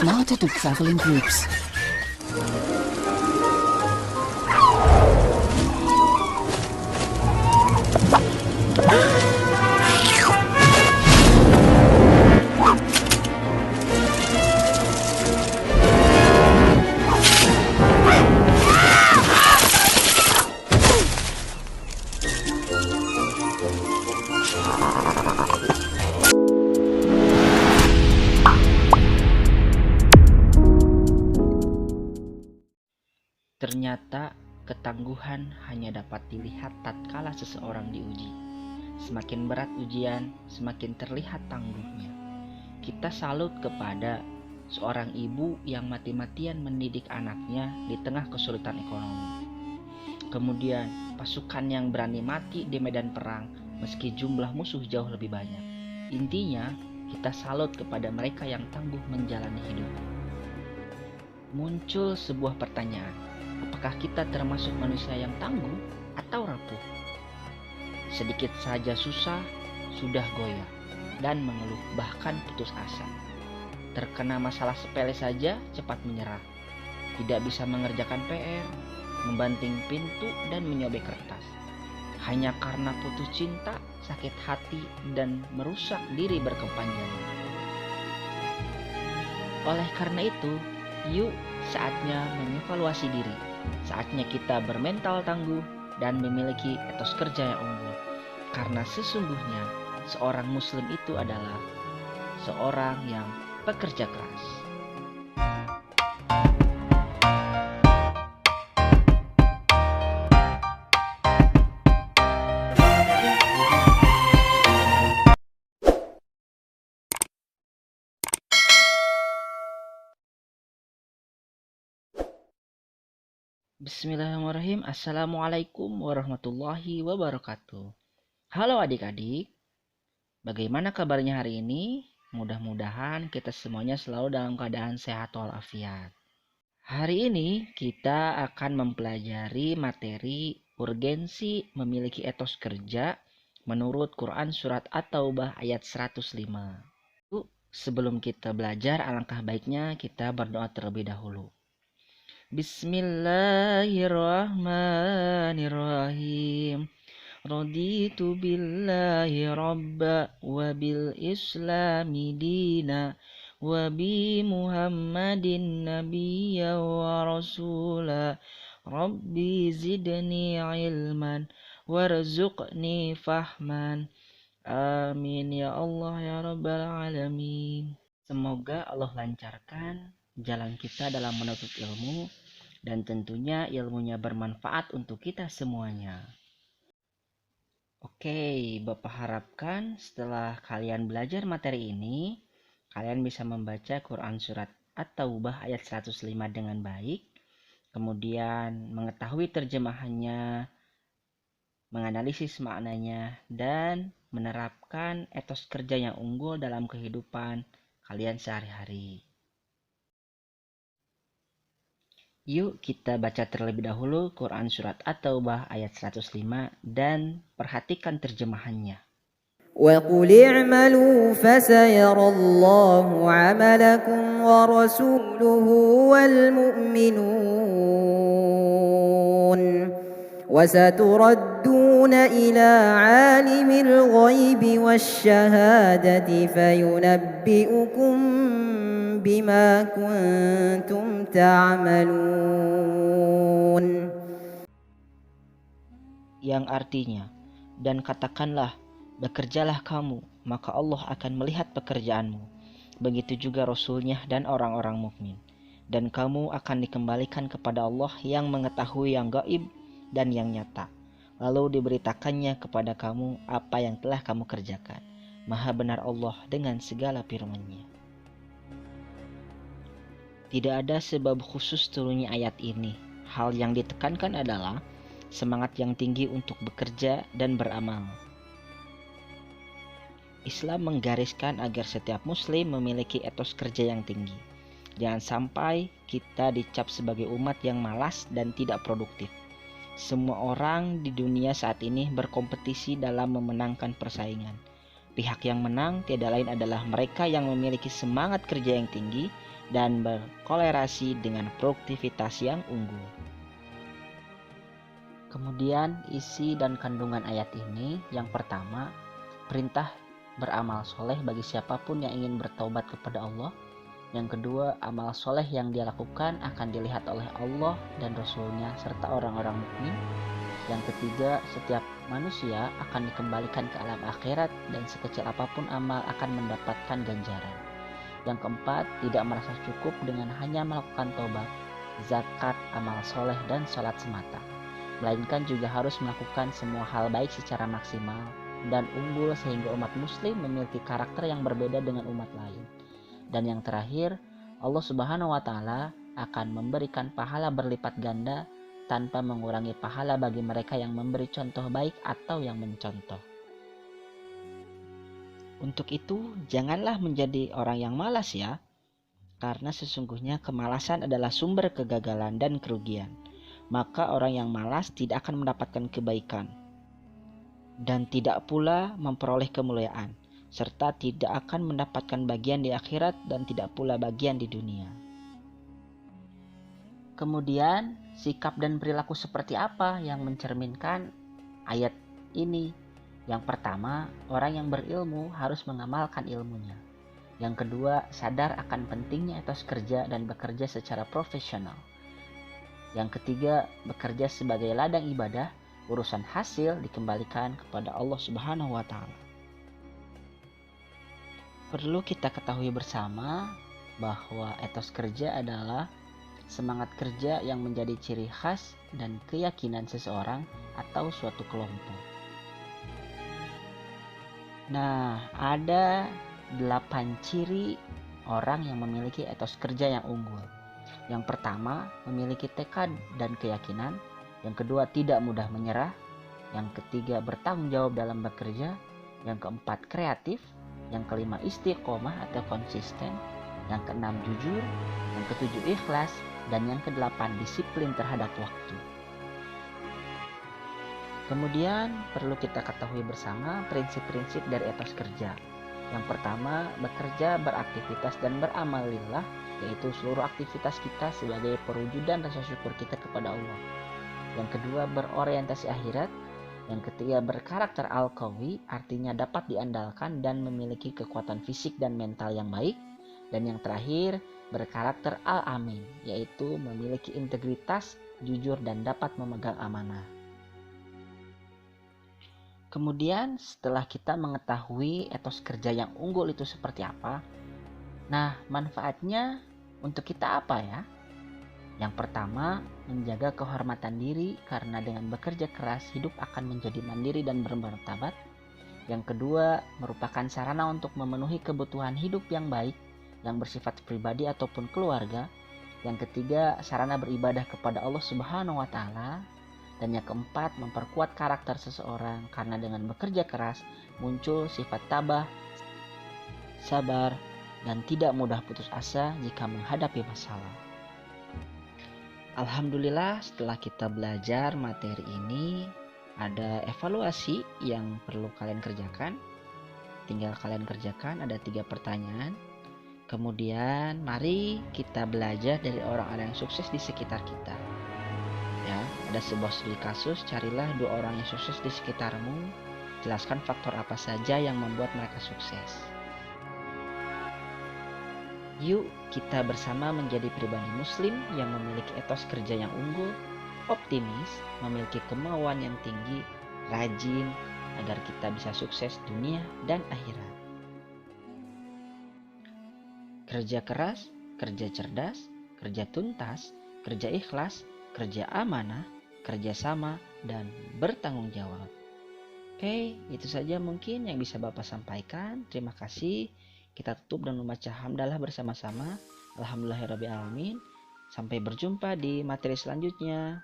smarter to travel in groups. Ternyata ketangguhan hanya dapat dilihat tatkala seseorang diuji. Semakin berat ujian, semakin terlihat tangguhnya. Kita salut kepada seorang ibu yang mati-matian mendidik anaknya di tengah kesulitan ekonomi. Kemudian pasukan yang berani mati di medan perang meski jumlah musuh jauh lebih banyak. Intinya, kita salut kepada mereka yang tangguh menjalani hidup. Muncul sebuah pertanyaan, apakah kita termasuk manusia yang tangguh atau rapuh? Sedikit saja susah, sudah goyah dan mengeluh, bahkan putus asa. Terkena masalah sepele saja cepat menyerah. Tidak bisa mengerjakan PR, membanting pintu dan menyobek kertas. Hanya karena putus cinta, sakit hati dan merusak diri berkepanjangan. Oleh karena itu, yuk saatnya mengevaluasi diri. Saatnya kita bermental tangguh dan memiliki etos kerja yang unggul. Karena sesungguhnya seorang muslim itu adalah seorang yang pekerja keras. Bismillahirrahmanirrahim. Assalamualaikum warahmatullahi wabarakatuh. Halo adik-adik, bagaimana kabarnya hari ini? Mudah-mudahan kita semuanya selalu dalam keadaan sehat walafiat. Hari ini kita akan mempelajari materi urgensi memiliki etos kerja menurut Quran Surat At-Taubah ayat 105. Sebelum kita belajar, alangkah baiknya kita berdoa terlebih dahulu. Bismillahirrahmanirrahim. Raditu billahi rabba wa bil islami dina wa bi muhammadin nabiyya wa rasula. Rabbi zidni ilman warzuqni fahman. Amin ya Allah ya rabbal alamin. Semoga Allah lancarkan jalan kita dalam menuntut ilmu dan tentunya ilmunya bermanfaat untuk kita semuanya. Oke, Bapak harapkan setelah kalian belajar materi ini, kalian bisa membaca Quran Surat At-Taubah ayat 105 dengan baik, kemudian mengetahui terjemahannya, menganalisis maknanya, dan menerapkan etos kerja yang unggul dalam kehidupan kalian sehari-hari. Yuk kita baca terlebih dahulu Quran Surat At-Taubah ayat 105 dan perhatikan terjemahannya. وَقُلِ اعْمَلُوا فَسَيَرَى اللَّهُ عَمَلَكُمْ وَرَسُولُهُ وَالْمُؤْمِنُونَ وَسَتُرَدُّونَ إِلَى عَالِمِ الْغَيْبِ وَالشَّهَادَةِ فَيُنَبِّئُكُم بِمَا كُنتُمْ تَعْمَلُونَ. Yang artinya, dan katakanlah, bekerjalah kamu, maka Allah akan melihat pekerjaanmu. Begitu juga Rasul-Nya dan orang-orang mukmin. Dan kamu akan dikembalikan kepada Allah yang mengetahui yang gaib dan yang nyata. Lalu diberitakannya kepada kamu apa yang telah kamu kerjakan. Maha benar Allah dengan segala firman-Nya. Tidak ada sebab khusus turunnya ayat ini. Hal yang ditekankan adalah semangat yang tinggi untuk bekerja dan beramal. Islam menggariskan agar setiap muslim memiliki etos kerja yang tinggi. Jangan sampai kita dicap sebagai umat yang malas dan tidak produktif. Semua orang di dunia saat ini berkompetisi dalam memenangkan persaingan. Pihak yang menang tiada lain adalah mereka yang memiliki semangat kerja yang tinggi dan berkolerasi dengan produktivitas yang unggul. Kemudian isi dan kandungan ayat ini, yang pertama, perintah beramal soleh bagi siapapun yang ingin bertaubat kepada Allah. Yang kedua, amal soleh yang dia lakukan akan dilihat oleh Allah dan Rasul-Nya serta orang-orang mukmin. Yang ketiga, setiap manusia akan dikembalikan ke alam akhirat dan sekecil apapun amal akan mendapatkan ganjaran. Yang keempat, tidak merasa cukup dengan hanya melakukan taubat, zakat, amal soleh, dan sholat semata, melainkan juga harus melakukan semua hal baik secara maksimal dan unggul sehingga umat muslim memiliki karakter yang berbeda dengan umat lain. Dan yang terakhir, Allah Subhanahu wa Ta'ala akan memberikan pahala berlipat ganda tanpa mengurangi pahala bagi mereka yang memberi contoh baik atau yang mencontoh. Untuk itu, janganlah menjadi orang yang malas ya, karena sesungguhnya kemalasan adalah sumber kegagalan dan kerugian. Maka orang yang malas tidak akan mendapatkan kebaikan dan tidak pula memperoleh kemuliaan, serta tidak akan mendapatkan bagian di akhirat dan tidak pula bagian di dunia. Kemudian, sikap dan perilaku seperti apa yang mencerminkan ayat ini? Yang pertama, orang yang berilmu harus mengamalkan ilmunya. Yang kedua, sadar akan pentingnya etos kerja dan bekerja secara profesional. Yang ketiga, bekerja sebagai ladang ibadah, urusan hasil dikembalikan kepada Allah Subhanahu wa Ta'ala. Perlu kita ketahui bersama bahwa etos kerja adalah semangat kerja yang menjadi ciri khas dan keyakinan seseorang atau suatu kelompok. Nah, ada 8 ciri orang yang memiliki etos kerja yang unggul. Yang pertama, memiliki tekad dan keyakinan. Yang kedua, tidak mudah menyerah. Yang ketiga, bertanggung jawab dalam bekerja. Yang keempat, kreatif. Yang kelima, istiqomah atau konsisten. Yang keenam, jujur. Yang ketujuh, ikhlas. Dan yang kedelapan, disiplin terhadap waktu. Kemudian perlu kita ketahui bersama prinsip-prinsip dari etos kerja. Yang pertama, bekerja, beraktivitas, dan beramal lillah, yaitu seluruh aktivitas kita sebagai perwujudan rasa syukur kita kepada Allah. Yang kedua, berorientasi akhirat. Yang ketiga, berkarakter al-qawi, artinya dapat diandalkan dan memiliki kekuatan fisik dan mental yang baik. Dan yang terakhir, berkarakter al-amin, yaitu memiliki integritas, jujur, dan dapat memegang amanah. Kemudian setelah kita mengetahui etos kerja yang unggul itu seperti apa, nah manfaatnya untuk kita apa ya? Yang pertama, menjaga kehormatan diri karena dengan bekerja keras hidup akan menjadi mandiri dan bermartabat. Yang kedua, merupakan sarana untuk memenuhi kebutuhan hidup yang baik yang bersifat pribadi ataupun keluarga. Yang ketiga, sarana beribadah kepada Allah Subhanahu wa Ta'ala. Dan yang keempat, memperkuat karakter seseorang karena dengan bekerja keras muncul sifat tabah, sabar, dan tidak mudah putus asa jika menghadapi masalah. Alhamdulillah, setelah kita belajar materi ini, ada evaluasi yang perlu kalian kerjakan. Tinggal kalian kerjakan, ada 3 pertanyaan. Kemudian mari kita belajar dari orang-orang yang sukses di sekitar kita. Ya, ada sebuah studi kasus, carilah 2 orang yang sukses di sekitarmu. Jelaskan faktor apa saja yang membuat mereka sukses. Yuk kita bersama menjadi pribadi muslim yang memiliki etos kerja yang unggul, optimis, memiliki kemauan yang tinggi, rajin, agar kita bisa sukses dunia dan akhirat. Kerja keras, kerja cerdas, kerja tuntas, kerja ikhlas, kerja amanah, kerja sama, dan bertanggung jawab. Oke, itu saja mungkin yang bisa Bapak sampaikan. Terima kasih. Kita tutup dengan membaca hamdalah bersama-sama. Alhamdulillahirrabbilalamin. Sampai berjumpa di materi selanjutnya.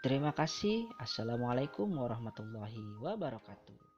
Terima kasih. Assalamualaikum warahmatullahi wabarakatuh.